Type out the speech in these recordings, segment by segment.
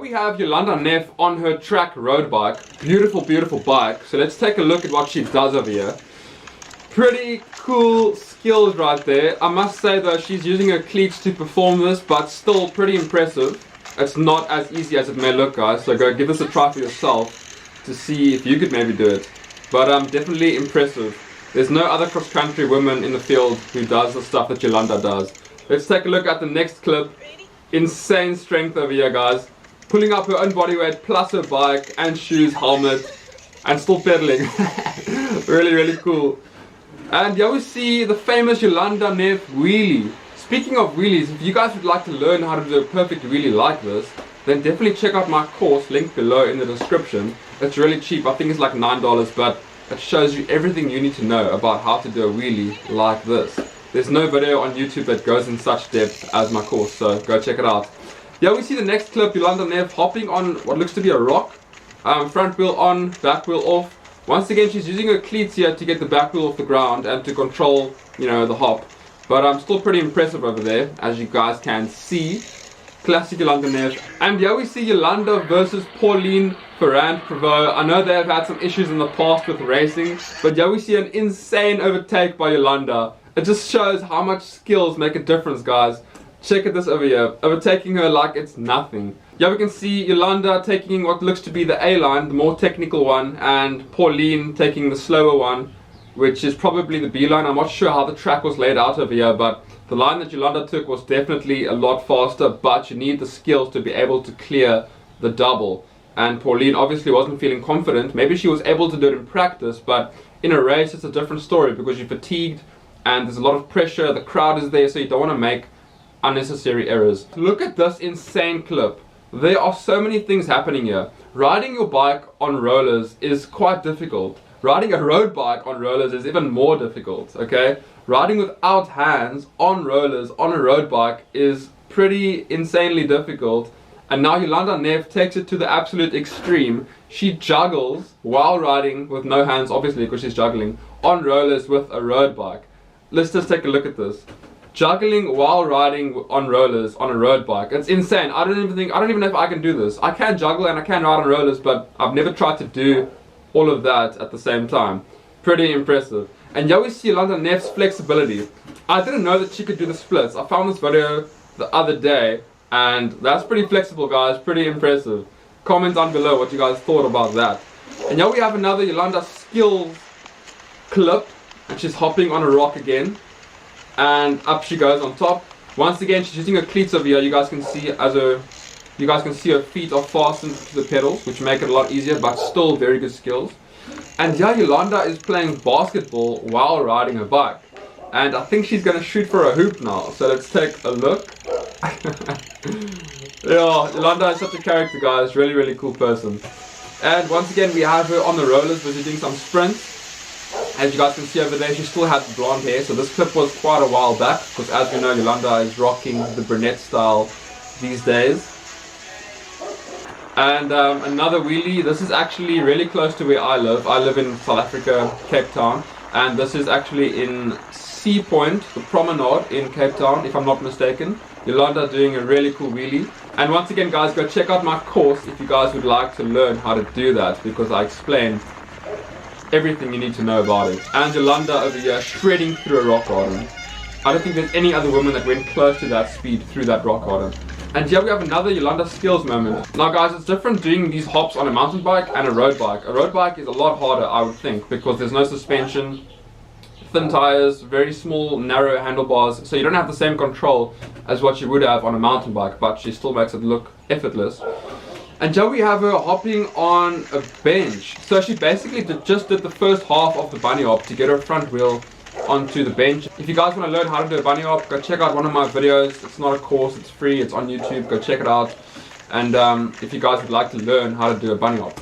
we have Jolanda Neff on her track road bike. Beautiful, beautiful bike. So let's take a look at what she does over here. Pretty cool skills right there. I must say though, she's using her cleats to perform this, but still pretty impressive. It's not as easy as it may look, guys, so go give this a try for yourself to see if you could maybe do it. But definitely impressive. There's no other cross-country woman in the field who does the stuff that Jolanda does. Let's take a look at the next clip. Insane strength over here, guys. Pulling up her own body weight plus her bike and shoes, helmet, and still pedaling. Really, really cool. And here we see the famous Jolanda Neff wheelie. Speaking of wheelies, if you guys would like to learn how to do a perfect wheelie like this, then definitely check out my course, linked below in the description. It's really cheap, I think it's like $9, but it shows you everything you need to know about how to do a wheelie like this. There's no video on YouTube that goes in such depth as my course, so go check it out. Yeah, we see the next clip, Jolanda Neff hopping on what looks to be a rock. Front wheel on, back wheel off. Once again, she's using her cleats here to get the back wheel off the ground and to control, you know, the hop. But I'm still pretty impressive over there, as you guys can see. Classic Jolanda Neff. And here we see Jolanda versus Pauline Ferrand-Prévot. I know they have had some issues in the past with racing, but here we see an insane overtake by Jolanda. It just shows how much skills make a difference, guys. Check at this over here, overtaking her like it's nothing. Here we can see Jolanda taking what looks to be the A line, the more technical one, and Pauline taking the slower one, which is probably the B line. I'm not sure how the track was laid out over here, but the line that Jolanda took was definitely a lot faster, but you need the skills to be able to clear the double. And Pauline obviously wasn't feeling confident. Maybe she was able to do it in practice, but in a race it's a different story because you're fatigued and there's a lot of pressure, the crowd is there, so you don't want to make unnecessary errors. Look at this insane clip. There are so many things happening here. Riding your bike on rollers is quite difficult. Riding a road bike on rollers is even more difficult, okay? Riding without hands on rollers on a road bike is pretty insanely difficult. And now Jolanda Neff takes it to the absolute extreme. She juggles while riding with no hands, obviously, because she's juggling, on rollers with a road bike. Let's just take a look at this. Juggling while riding on rollers on a road bike. It's insane. I don't even know if I can do this. I can juggle and I can ride on rollers, but I've never tried to do all of that at the same time. Pretty impressive. And here we see Jolanda Neff's flexibility. I didn't know that she could do the splits. I found this video the other day, and that's pretty flexible, guys. Pretty impressive. Comment down below what you guys thought about that. And here we have another Jolanda skills clip, and she's hopping on a rock again. And up she goes on top. Once again, she's using her cleats over here. You guys can see her feet are fastened to the pedals, which make it a lot easier, but still very good skills. And here Jolanda is playing basketball while riding her bike. And I think she's going to shoot for a hoop now. So let's take a look. Yeah, Jolanda is such a character, guys. Really, really cool person. And once again, we have her on the rollers visiting some sprints. As you guys can see over there, she still has blonde hair. So this clip was quite a while back, because as we know, Jolanda is rocking the brunette style these days. And another wheelie. This is actually really close to where I live. I live in South Africa, Cape Town, and this is actually in Sea Point, the promenade in Cape Town, if I'm not mistaken. Jolanda doing a really cool wheelie. And once again, guys, go check out my course if you guys would like to learn how to do that, because I explain everything you need to know about it. And Jolanda over here shredding through a rock garden. I don't think there's any other woman that went close to that speed through that rock garden. And here we have another Jolanda skills moment. Now guys, it's different doing these hops on a mountain bike and a road bike. A road bike is a lot harder, I would think, because there's no suspension, thin tires, very small, narrow handlebars, so you don't have the same control as what you would have on a mountain bike, but she still makes it look effortless. And here we have her hopping on a bench. So she basically just did the first half of the bunny hop to get her front wheel onto the bench. If you guys want to learn how to do a bunny hop, go check out one of my videos. It's not a course, it's free, it's on YouTube. Go check it out. And if you guys would like to learn how to do a bunny hop.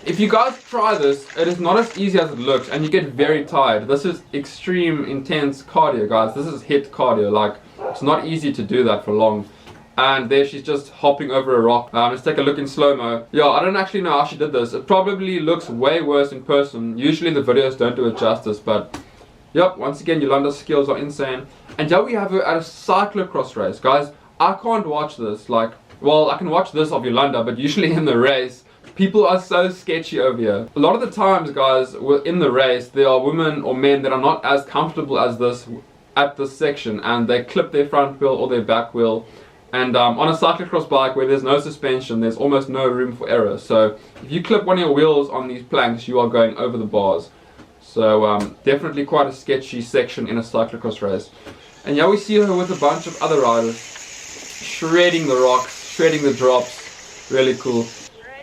If you guys try this, it is not as easy as it looks, and you get very tired. This is extreme, intense cardio, guys. This is HIIT cardio. Like, it's not easy to do that for long. And there she's just hopping over a rock. Let's take a look in slow-mo. Yeah, I don't actually know how she did this. It probably looks way worse in person. Usually the videos don't do it justice, but yep, once again, Jolanda's skills are insane. And here we have her at a cyclocross race. Guys, I can't watch this. Like, well, I can watch this of Jolanda, but usually in the race, people are so sketchy over here. A lot of the times, guys, in the race, there are women or men that are not as comfortable as this at this section, and they clip their front wheel or their back wheel. And on a cyclocross bike where there's no suspension, there's almost no room for error. So if you clip one of your wheels on these planks, you are going over the bars. So definitely quite a sketchy section in a cyclocross race. And yeah, we see her with a bunch of other riders, shredding the rocks, shredding the drops. Really cool.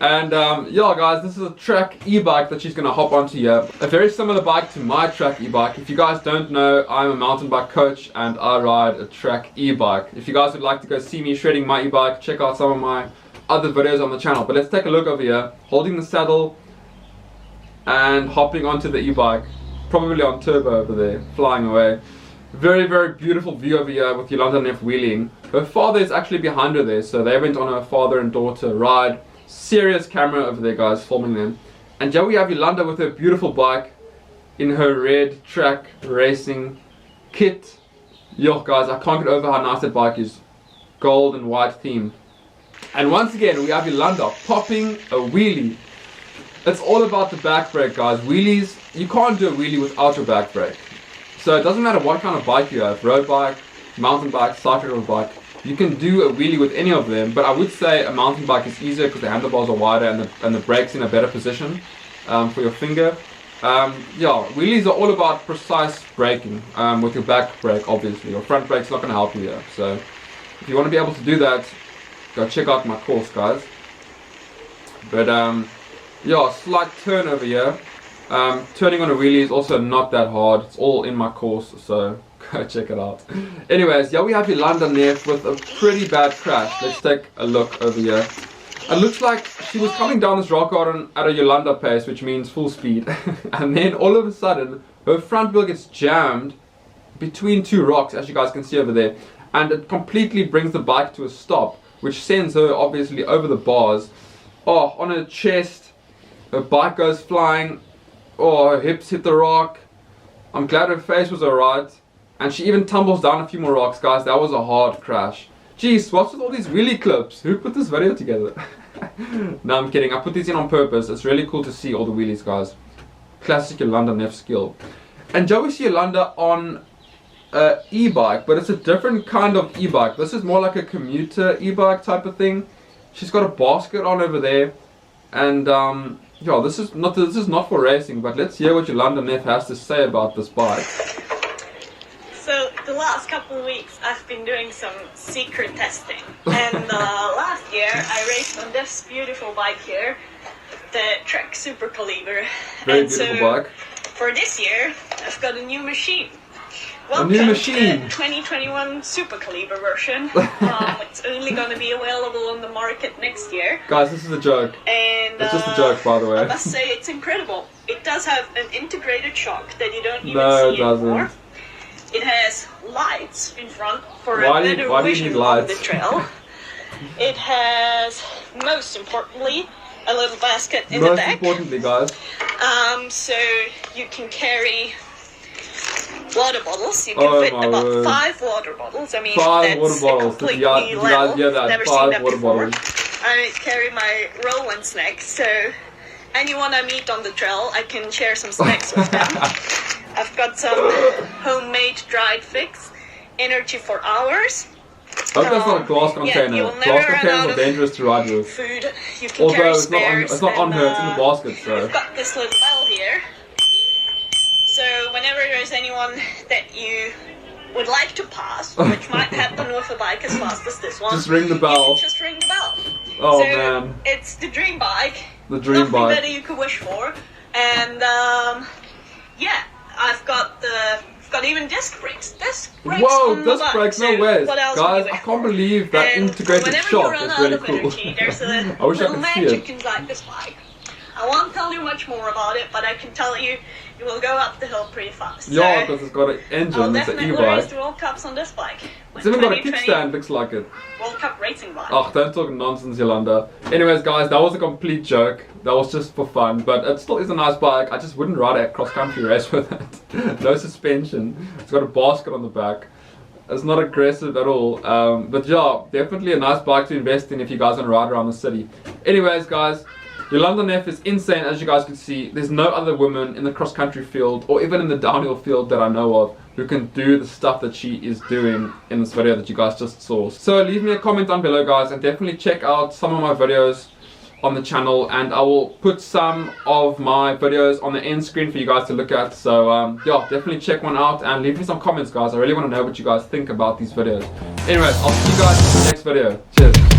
And yeah, guys, this is a track e-bike that she's going to hop onto here. A very similar bike to my track e-bike. If you guys don't know, I'm a mountain bike coach and I ride a track e-bike. If you guys would like to go see me shredding my e-bike, check out some of my other videos on the channel. But let's take a look over here, holding the saddle and hopping onto the e-bike. Probably on turbo over there, flying away. Very, very beautiful view over here with Jolanda Neff wheeling. Her father is actually behind her there, so they went on a father and daughter ride. Serious camera over there, guys, filming them. And here we have Jolanda with her beautiful bike in her red track racing kit. Yo, guys, I can't get over how nice that bike is. Gold and white theme. And once again, we have Jolanda popping a wheelie. It's all about the back brake, guys. Wheelies, you can't do a wheelie without your back brake. So it doesn't matter what kind of bike you have, road bike, mountain bike, cyclocross bike. You can do a wheelie with any of them, but I would say a mountain bike is easier because the handlebars are wider and the brake's in a better position for your finger. Yeah, wheelies are all about precise braking with your back brake, obviously. Your front brake's not going to help you here. So if you want to be able to do that, go check out my course, guys. But yeah, slight turn over here. Turning on a wheelie is also not that hard. It's all in my course, so go check it out. Anyways, yeah, we have Jolanda Neff with a pretty bad crash. Let's take a look over here. It looks like she was coming down this rock garden at a Jolanda pace, which means full speed. And then all of a sudden, her front wheel gets jammed between two rocks, as you guys can see over there. And it completely brings the bike to a stop, which sends her obviously over the bars. Oh, on her chest, her bike goes flying. Oh, her hips hit the rock. I'm glad her face was alright. And she even tumbles down a few more rocks, guys. That was a hard crash. Jeez, what's with all these wheelie clips? Who put this video together? No, I'm kidding. I put these in on purpose. It's really cool to see all the wheelies, guys. Classic Jolanda Neff skill. And Joe, we see Jolanda on an e-bike, but it's a different kind of e-bike. This is more like a commuter e-bike type of thing. She's got a basket on over there. And yeah, this is not for racing, but let's hear what Jolanda Neff has to say about this bike. So the last couple of weeks I've been doing some secret testing, and last year I raced on this beautiful bike here, the Trek Super Caliber. Very beautiful bike. For this year I've got a new machine. A new machine. The 2021 Super Caliber version. It's only going to be available on the market next year. Guys, this is a joke. And it's just a joke, by the way. I must say it's incredible. It does have an integrated shock that you don't even no, see it doesn't. anymore. It has lights in front for why a better vision on the trail. It has, most importantly, a little basket in the back. Most importantly, guys. So you can carry water bottles. You can fit about word. 5 water bottles. I mean, 5 that's water bottles. completely You level. guys hear that? Never 5 seen that water before. bottles. I carry my rolling snacks, so anyone I meet on the trail, I can share some snacks with them. I've got some homemade dried figs, energy for hours. I hope that's not a glass container. Yeah, Glass containers are dangerous to ride with. Food. You can Although carry it's spares. not on her, it's in the basket, so. We've got this little bell here. So whenever there's anyone that you would like to pass, which might happen with a bike as fast as this one, just ring the bell. Just ring the bell. Oh so man. It's the dream bike. The dream Nothing bike. better you could wish for. And yeah, I've got even disc brakes. Disc brakes. Whoa, on the disc bike. brakes, So no way. what else Guys, would you I wish can't for? believe that And integrated whenever shock you run is out really of cool. energy, there's a I wish I little could see magic it. inside this bike. I won't tell you much more about it, but I can tell you, you will go up the hill pretty fast. Yeah, So because it's got an I'll engine, it's an definitely race e-bike. the World Cups on this bike. It's even got a kickstand, looks like it. World Cup racing bike. Oh, don't talk nonsense, Jolanda. Anyways, guys, that was a complete joke. That was just for fun, but it still is a nice bike. I just wouldn't ride a cross-country race with it. No suspension. It's got a basket on the back. It's not aggressive at all. But yeah, definitely a nice bike to invest in if you guys want to ride around the city. Anyways, guys, Jolanda Neff is insane, as you guys can see. There's no other woman in the cross-country field, or even in the downhill field that I know of, who can do the stuff that she is doing in this video that you guys just saw. So leave me a comment down below, guys, and definitely check out some of my videos on the channel, and I will put some of my videos on the end screen for you guys to look at. So yeah, definitely check one out and leave me some comments, guys. I really want to know what you guys think about these videos. Anyways, I'll see you guys in the next video. Cheers.